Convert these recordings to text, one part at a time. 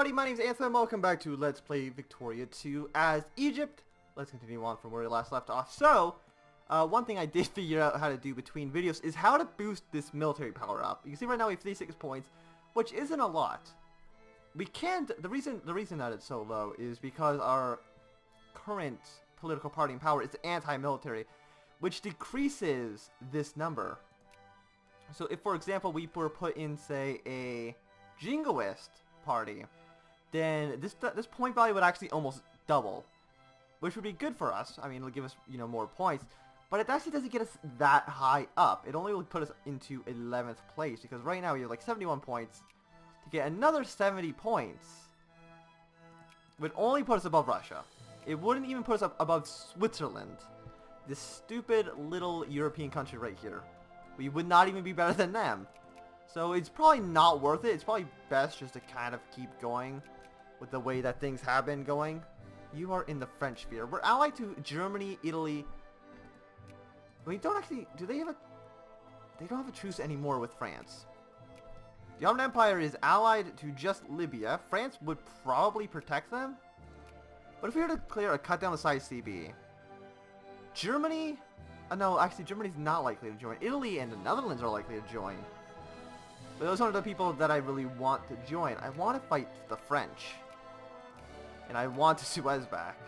everybody, my name is Anthony, welcome back to Let's Play Victoria 2 as Egypt. Let's continue on from where we last left off. So, one thing I did figure out how to do between videos is how to boost this military power up. You can see right now we have 56 points, which isn't a lot. We can't, the reason that it's so low is because our current political party in power is anti-military, which decreases this number. So if, for example, we were put in, say, a jingoist party, then this point value would actually almost double, which would be good for us. I mean, it'll give us, you know, more points, but it actually doesn't get us that high up. It only will put us into 11th place, because right now we have like 71 points. To get another 70 points would only put us above Russia. It wouldn't even put us up above Switzerland, this stupid little European country right here. We would not even be better than them. So it's probably not worth it. It's probably best just to kind of keep going with the way that things have been going. You are in the French sphere. We're allied to Germany, Italy. We don't actually... Do they have a... They don't have a truce anymore with France. The Ottoman Empire is allied to just Libya. France would probably protect them. But if we were to declare a cut down the size CB... Germany... no, actually Germany's not likely to join. Italy and the Netherlands are likely to join. But those aren't the people that I really want to join. I want to fight the French. And I want the Suez back.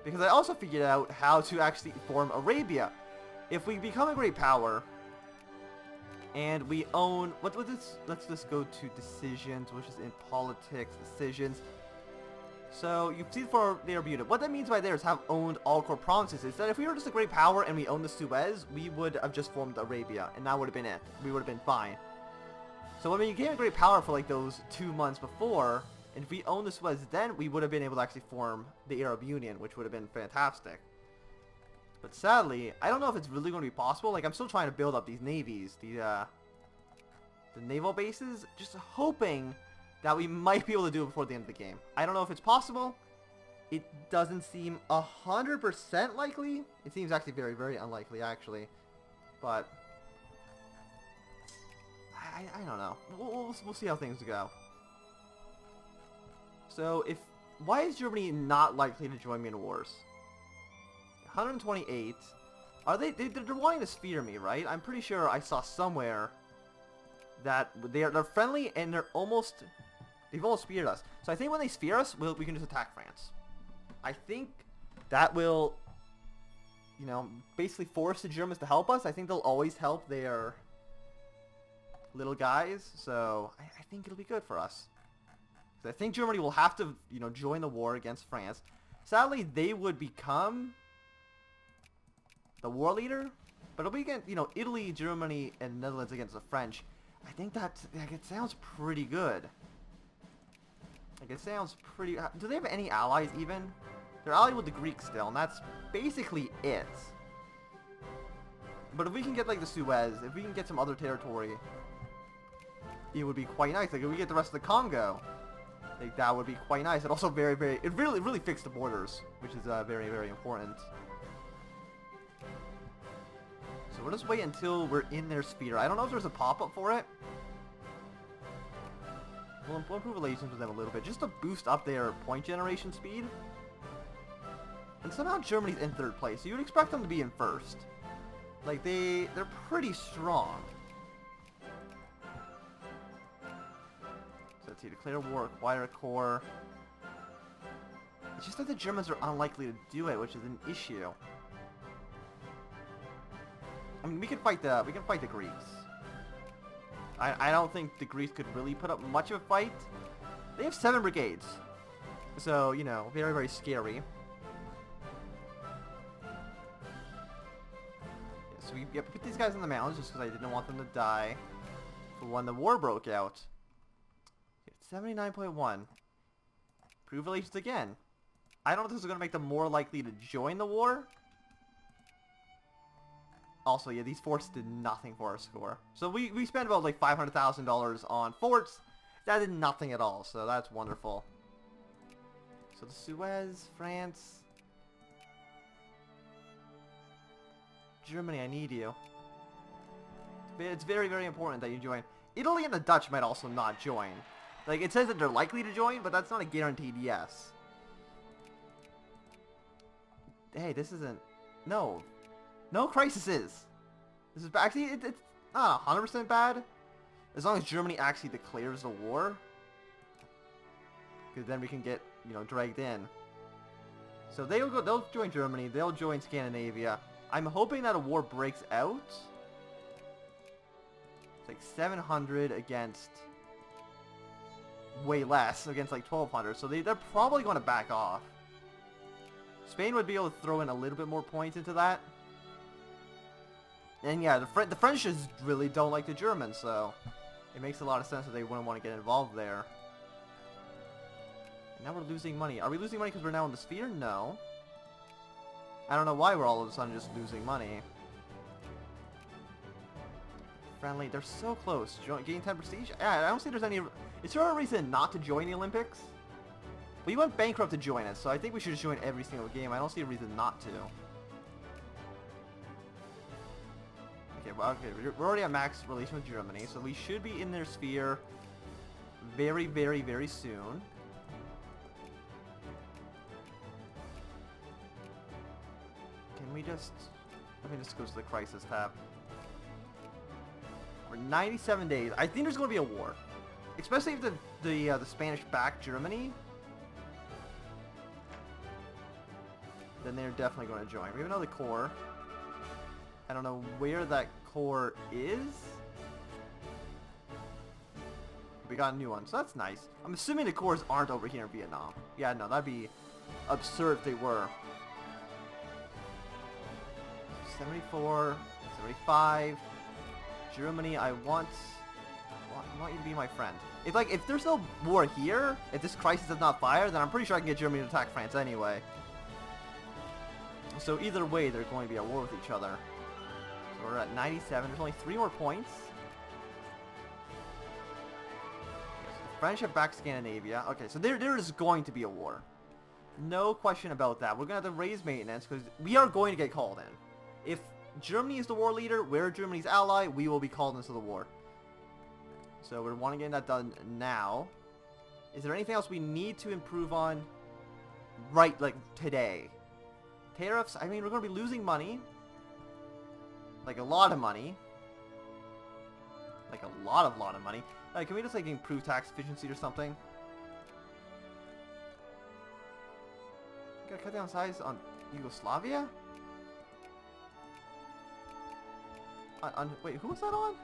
Because I also figured out how to actually form Arabia. If we become a great power, and we own... let's just go to decisions, which is in politics, decisions. So, you see for the Arabia. What that means by there is have owned all core provinces. Is that if we were just a great power and we owned the Suez, we would have just formed Arabia. And that would have been it. We would have been fine. So when we became a great power for like those 2 months before, and if we owned the Suez then, we would have been able to actually form the Arab Union, which would have been fantastic. But sadly, I don't know if it's really going to be possible. Like, I'm still trying to build up these navies, the naval bases, just hoping that we might be able to do it before the end of the game. I don't know if it's possible. It doesn't seem 100% likely. It seems actually very, very unlikely, actually. But I don't know. We'll see how things go. So, why is Germany not likely to join me in wars? 128. Are they're wanting to spear me, right? I'm pretty sure I saw somewhere that they're friendly and they've almost speared us. So I think when they spear us, we can just attack France. I think that will, you know, basically force the Germans to help us. I think they'll always help their little guys, so I think it'll be good for us. So I think Germany will have to, you know, join the war against France. Sadly, they would become the war leader, but it'll be against, you know, Italy, Germany, and Netherlands against the French. I think it sounds pretty good. Like, it sounds pretty... Do they have any allies, even? They're allied with the Greeks still, and that's basically it. But if we can get, like, the Suez, if we can get some other territory, it would be quite nice. Like, if we get the rest of the Congo, like, that would be quite nice. And also very, very... It really fixed the borders, which is very, very important. So we'll just wait until we're in their sphere. I don't know if there's a pop-up for it. We'll improve relations with them a little bit, just to boost up their point generation speed. And somehow Germany's in 3rd place. So you would expect them to be in 1st. Like, they're pretty strong. So let's see, declare war, acquire a core. It's just that the Germans are unlikely to do it, which is an issue. I mean, we can fight the Greeks. I don't think the Greeks could really put up much of a fight. They have 7 brigades. So, you know, very, very scary. Yeah, so we put these guys in the mountains just because I didn't want them to die for when the war broke out. 79.1. Improve relations again. I don't know if this is going to make them more likely to join the war. Also, yeah, these forts did nothing for our score. So we spent about like $500,000 on forts. That did nothing at all, so that's wonderful. So the Suez, France, Germany, I need you. It's very, very important that you join. Italy and the Dutch might also not join. Like, it says that they're likely to join, but that's not a guaranteed yes. Hey, this isn't... No. No crises. This is... Actually, it's not 100% bad. As long as Germany actually declares the war. Because then we can get, you know, dragged in. So they'll join Germany. They'll join Scandinavia. I'm hoping that a war breaks out. It's like 700 against... way less, against like 1,200. So they're probably going to back off. Spain would be able to throw in a little bit more points into that. And yeah, the French just really don't like the Germans, so it makes a lot of sense that they wouldn't want to get involved there. And now we're losing money. Are we losing money because we're now in the sphere? No. I don't know why we're all of a sudden just losing money. Friendly, they're so close. Gain 10 prestige? Yeah, I don't see there's any... Is there a reason not to join the Olympics? We went bankrupt to join it, so I think we should just join every single game. I don't see a reason not to. Okay, well, okay, we're already at max relation with Germany, so we should be in their sphere very, very, very soon. Can we just... Let me just go to the crisis tab. We're 97 days. I think there's going to be a war. Especially if the Spanish back Germany. Then they're definitely going to join. We have another core. I don't know where that core is. We got a new one, so that's nice. I'm assuming the cores aren't over here in Vietnam. Yeah, no, that'd be absurd if they were. 74, 75. Germany, I want you to be my friend. If there's no war here, if this crisis does not fire, then I'm pretty sure I can get Germany to attack France anyway. So either way, they're going to be at war with each other. So we're at 97. There's only 3 more points. The French have back Scandinavia. Okay, so there is going to be a war. No question about that. We're going to have to raise maintenance because we are going to get called in. If Germany is the war leader, we're Germany's ally, we will be called into the war. So we're wanting to get that done now. Is there anything else we need to improve on right, like, today? Tariffs, I mean, we're going to be losing money. Like, a lot of money. Like, a lot of money. Like, can we just, like, improve tax efficiency or something? Gotta cut down size on Yugoslavia? Wait, who was that on?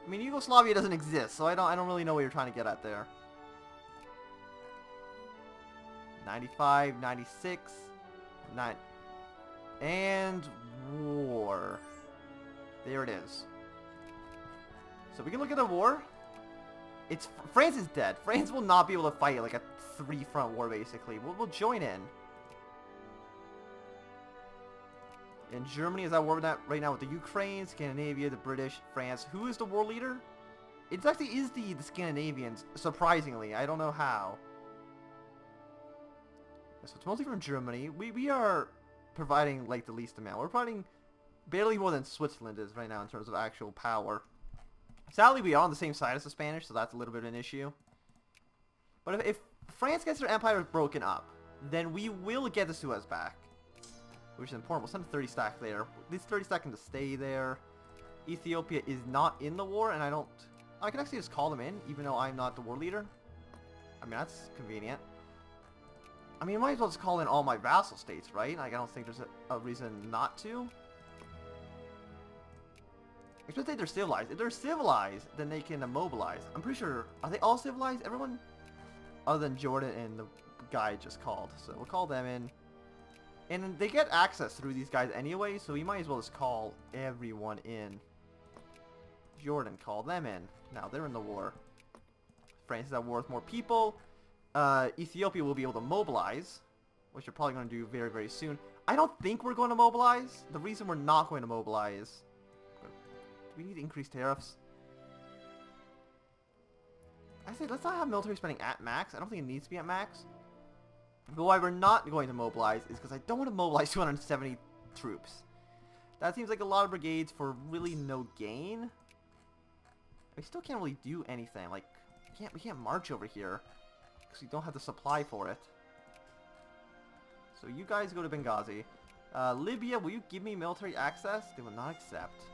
I mean, Yugoslavia doesn't exist, so I don't really know what you're trying to get at there. 95, 96, 9, and war. There it is. So we can look at the war. France is dead. France will not be able to fight like a 3-front war, basically. We'll join in. And Germany is at war with that right now with the Ukraine, Scandinavia, the British, France. Who is the war leader? It actually is the Scandinavians, surprisingly. I don't know how. So it's mostly from Germany. We are providing like the least amount. We're providing barely more than Switzerland is right now in terms of actual power. Sadly, we are on the same side as the Spanish, so that's a little bit of an issue. But if France gets their empire broken up, then we will get the Suez back. Which is important. We'll send a 30 stack there. This 30 stack can just stay there. Ethiopia is not in the war, and I can actually just call them in, even though I'm not the war leader. I mean, that's convenient. I mean, I might as well just call in all my vassal states, right? Like, I don't think there's a reason not to. Especially if they're civilized. If they're civilized, then they can immobilize. I'm pretty sure... Are they all civilized? Everyone? Other than Jordan and the guy just called. So we'll call them in. And they get access through these guys anyway, so we might as well just call everyone in. Jordan, call them in. Now, they're in the war. France is at war with more people. Ethiopia will be able to mobilize, which they're probably going to do very, very soon. I don't think we're going to mobilize. The reason we're not going to mobilize... Do we need to increase tariffs? I say let's not have military spending at max. I don't think it needs to be at max. But why we're not going to mobilize is because I don't want to mobilize 270 troops. That seems like a lot of brigades for really no gain. We still can't really do anything. Like, we can't march over here because we don't have the supply for it. So you guys go to Benghazi. Libya, will you give me military access? They will not accept.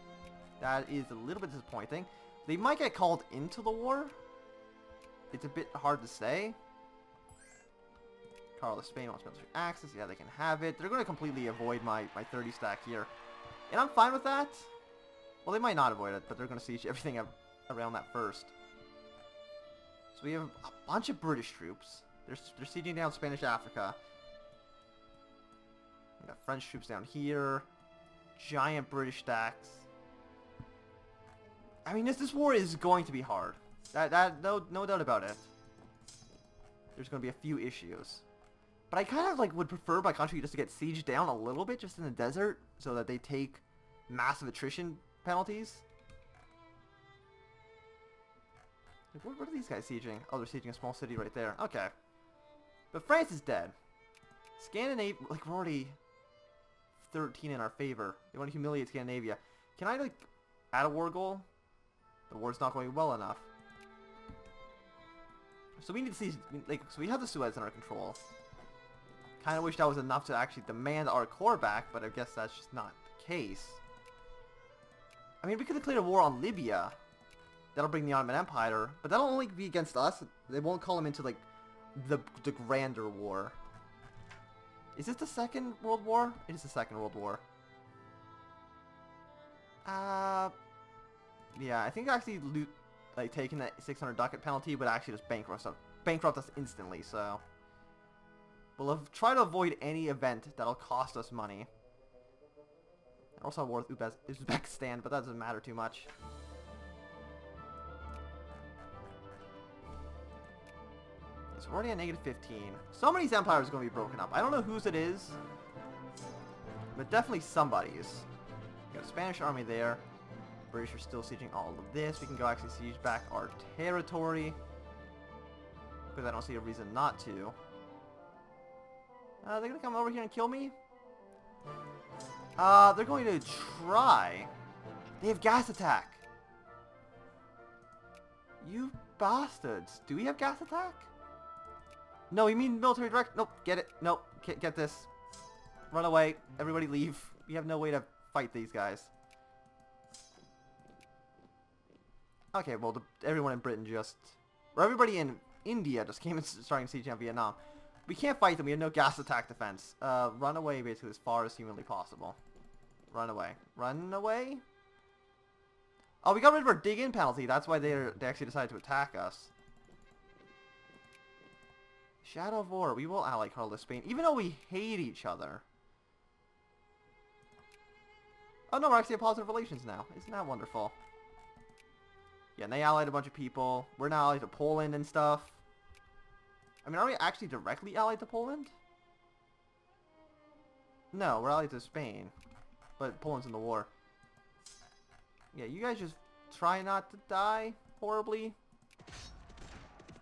That is a little bit disappointing. They might get called into the war. It's a bit hard to say. Carlos Spain wants military access. Yeah, they can have it. They're going to completely avoid my 30 stack here. And I'm fine with that. Well, they might not avoid it, but they're going to siege everything around that first. So we have a bunch of British troops. They're sieging down Spanish Africa. We got French troops down here. Giant British stacks. I mean, this war is going to be hard. No doubt about it. There's going to be a few issues. But I kind of like would prefer my country just to get sieged down a little bit just in the desert so that they take massive attrition penalties. Like, what are these guys sieging? Oh, they're sieging a small city right there. Okay. But France is dead. Scandinavia, like, we're already 13 in our favor. They want to humiliate Scandinavia. Can I, like, add a war goal? The war's not going well enough. So we need to see, like, so we have the Suez in our control. Kind of wish that was enough to actually demand our core back, but I guess that's just not the case. I mean, we could declare a war on Libya. That'll bring the Ottoman Empire, but that'll only be against us. They won't call them into, like, the grander war. Is this the Second World War? It is the Second World War. Yeah, I think actually like taking that 600 ducat penalty would actually just bankrupt us instantly. So we'll try to avoid any event that'll cost us money. Also a war with Uzbekistan, but that doesn't matter too much. So we're already at negative 15. Some of these empires are going to be broken up. I don't know whose it is, but definitely somebody's. Got a Spanish army there. British are still sieging all of this. We can go actually siege back our territory, because I don't see a reason not to. They're going to come over here and kill me? They're going to try. They have gas attack. You bastards. Do we have gas attack? No, you mean military direct? Nope, get it. Nope, can't get this. Run away. Everybody leave. We have no way to fight these guys. Okay, well, everyone in Britain just... Or everybody in India just came and starting sieging on Vietnam. We can't fight them. We have no gas attack defense. Run away basically as far as humanly possible. Run away. Run away? Oh, we got rid of our dig-in penalty. That's why they actually decided to attack us. Shadow of War. We will ally Carlos Spain, even though we hate each other. Oh no, we're actually at positive relations now. Isn't that wonderful? Yeah, and they allied a bunch of people. We're now allied to Poland and stuff. I mean, are we actually directly allied to Poland? No, we're allied to Spain. But Poland's in the war. Yeah, you guys just try not to die horribly.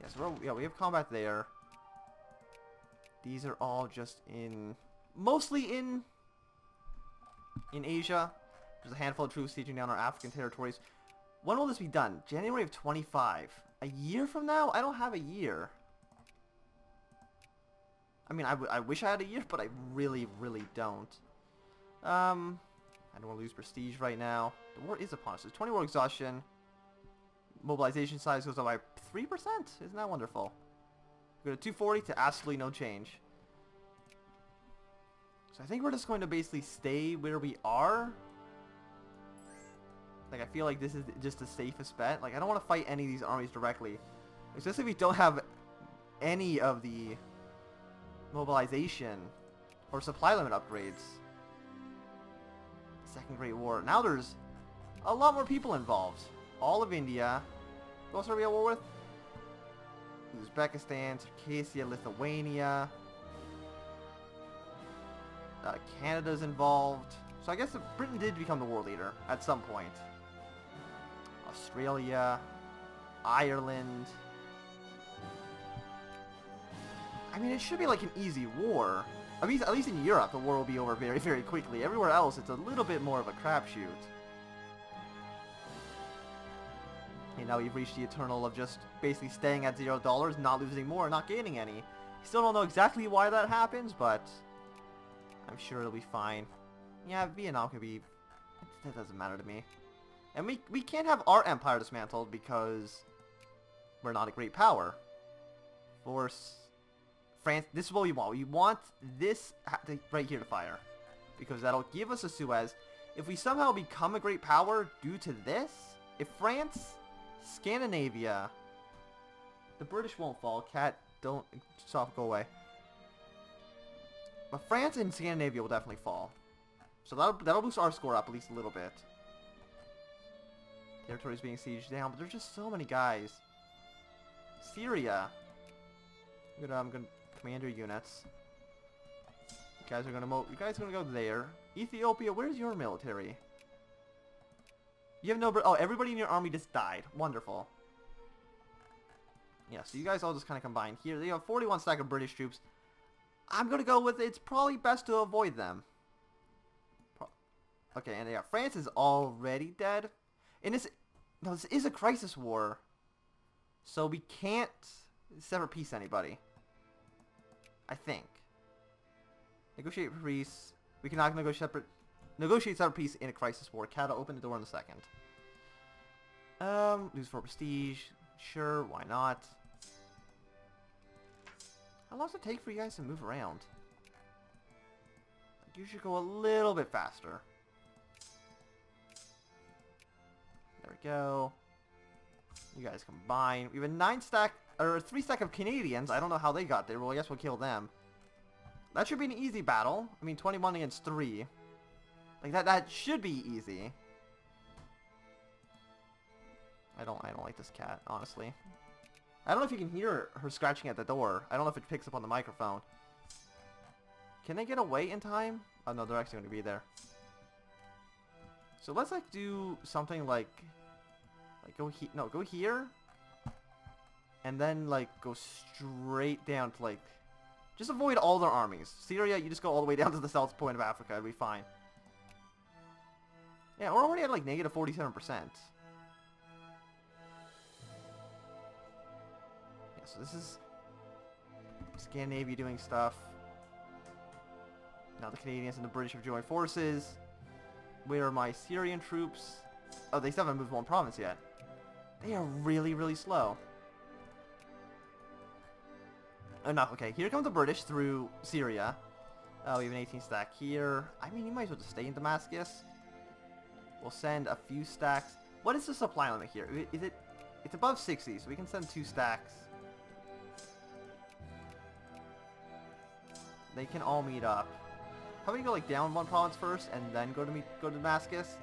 Yeah, so we have combat there. These are all just mostly in Asia. There's a handful of troops sieging down our African territories. When will this be done? January of 25. A year from now? I don't have a year. I mean, I wish I had a year, but I really, really don't. I don't want to lose prestige right now. The war is upon us. There's 20 war exhaustion. Mobilization size goes up by 3%. Isn't that wonderful? We go to 240 to absolutely no change. So I think we're just going to basically stay where we are. Like, I feel like this is just the safest bet. Like, I don't want to fight any of these armies directly. Especially if we don't have any of the mobilization or supply limit upgrades. Second Great War. Now there's a lot more people involved. All of India. Who else are we at war with? Uzbekistan, Circassia, Lithuania. Canada's involved. So I guess Britain did become the war leader at some point. Australia, Ireland. I mean, it should be like an easy war. At least in Europe, the war will be over very, very quickly. Everywhere else, it's a little bit more of a crapshoot. Okay, now we've reached the eternal of just basically staying at $0, not losing more, not gaining any. Still don't know exactly why that happens, but I'm sure it'll be fine. Yeah, Vietnam could be... That doesn't matter to me. And we can't have our empire dismantled because we're not a great power. Force... France, this is what we want. We want this right here to fire. Because that'll give us a Suez. If we somehow become a great power due to this, if France, Scandinavia, the British won't fall. Cat, don't, stop, go away. But France and Scandinavia will definitely fall. So that'll boost our score up at least a little bit. Territory's being sieged down, but there's just so many guys. Syria. I'm gonna command your units. You guys are gonna go there. Ethiopia, where's your military? You have no... Oh, everybody in your army just died. Wonderful. Yeah, so you guys all just kind of combine here. They have 41 stack of British troops. I'm gonna go with it's probably best to avoid them. Okay, and yeah, France is already dead. And this is a crisis war. So we can't sever peace anybody. I think. Negotiate for peace. We cannot negotiate separate peace in a crisis war. Cat, I'll open the door in a second. Lose 4 prestige. Sure, why not? How long does it take for you guys to move around? You should go a little bit faster. There we go. You guys combine. We have a 9 stack, or 3 stack of Canadians. I don't know how they got there. Well, I guess we'll kill them. That should be an easy battle. I mean, 21 against 3. Like, that should be easy. I don't like this cat, honestly. I don't know if you can hear her scratching at the door. I don't know if it picks up on the microphone. Can they get away in time? Oh, no, they're actually going to be there. So let's, like, do something like go here. And then, like, go straight down to, like... Just avoid all their armies. Syria, you just go all the way down to the south point of Africa. It'll be fine. Yeah, we're already at, like, negative 47%. Yeah, so this is Scandinavia doing stuff. Now the Canadians and the British have joined forces. Where are my Syrian troops? Oh, they still haven't moved one province yet. They are really, really slow. Enough. Okay, here comes the British through Syria. Oh, we have an 18 stack here. I mean, you might as well just stay in Damascus. We'll send a few stacks. What is the supply limit here? Is it... It's above 60, so we can send 2 stacks. They can all meet up. How about you go, like, down 1 province first, and then go to Damascus?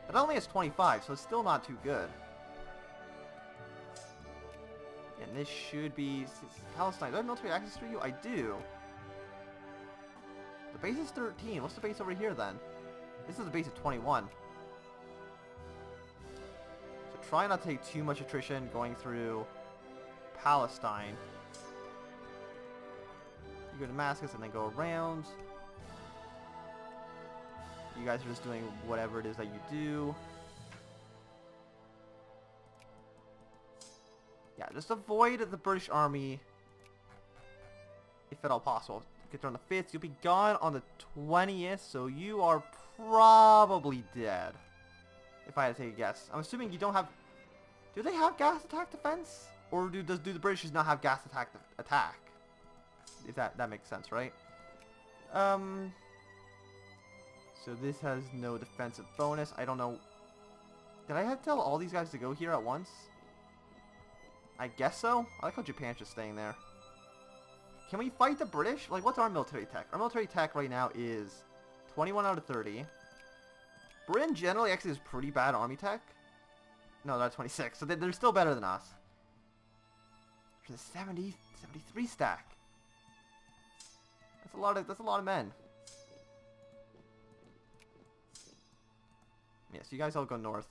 It only has 25, so it's still not too good. And this should be... Palestine. Do I have military access through you? I do. The base is 13. What's the base over here, then? This is the base of 21. So try not to take too much attrition going through Palestine. You go to Damascus and then go around. You guys are just doing whatever it is that you do. Yeah, just avoid the British army if at all possible. Get there on the 5th. You'll be gone on the 20th, so you are probably dead. If I had to take a guess. I'm assuming you don't have... Do they have gas attack defense? Or do the British not have gas attack If that makes sense, right? So this has no defensive bonus. I don't know. Did I have to tell all these guys to go here at once? I guess so. I like how Japan's just staying there. Can we fight the British? Like, what's our military tech? Our military tech right now is 21 out of 30. Britain generally actually has pretty bad army tech. No, they're at 26. So they're still better than us. For the 73 stack. That's a lot of men. Yeah, so you guys all go north.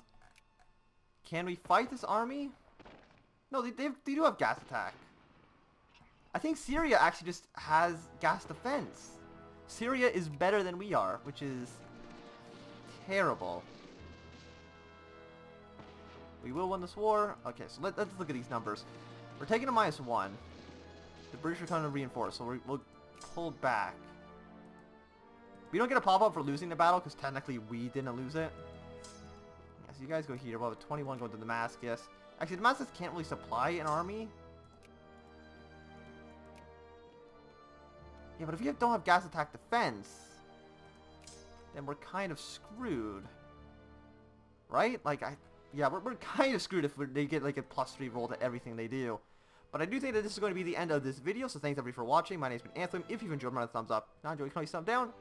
Can we fight this army? No, they do have gas attack. I think Syria actually just has gas defense. Syria is better than we are, which is terrible. We will win this war. Okay, so let's look at these numbers. We're taking a -1. The British are coming to reinforce, so we'll pull back. We don't get a pop-up for losing the battle, because technically we didn't lose it. Yeah, so you guys go here. We'll have a 21 going to Damascus. Actually, Damascus can't really supply an army. Yeah, but if you don't have gas attack defense, then we're kind of screwed. Right? Like, yeah, we're kind of screwed if they get like a +3 roll to everything they do. But I do think that this is going to be the end of this video, so thanks everybody for watching. My name's been Anthem. If you've enjoyed, remember to thumbs up. Not enjoyed, you can always thumb down.